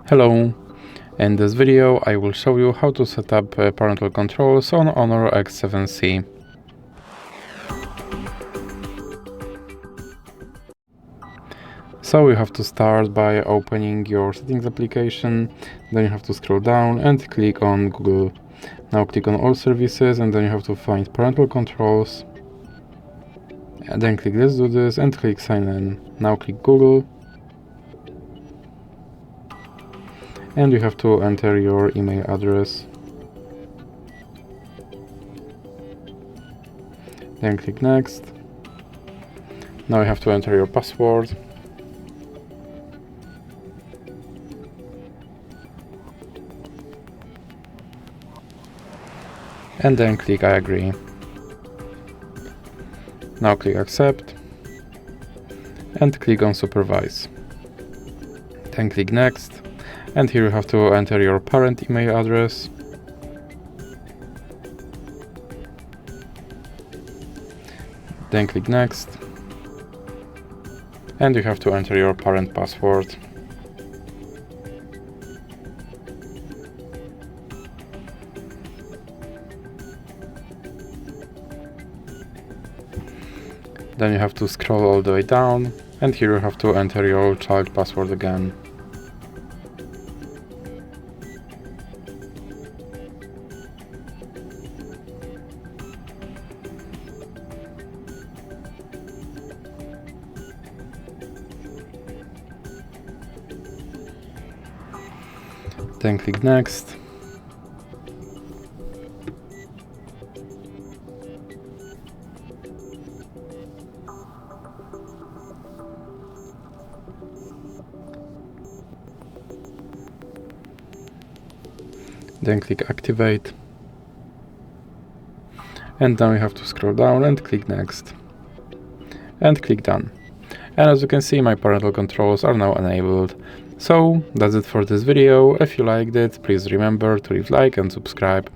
Hello! In this video I will show you how to set up parental controls on HONOR X7c. So you have to start by opening your settings application, then you have to scroll down and click on Google. Now click on all services and then you have to find parental controls. And then click let's do this and click sign in. Now click Google. And you have to enter your email address. Then click next. Now you have to enter your password. And then click I agree. Now click accept. And click on supervise. Then click next. And here you have to enter your parent email address. Then click next. And you have to enter your parent password. Then you have to scroll all the way down, and here you have to enter your child password again. Then click next. Then click activate. And now you have to scroll down and click next. And click done. And as you can see, my parental controls are now enabled. So that's it for this video. If you liked it, please remember to leave a like and subscribe.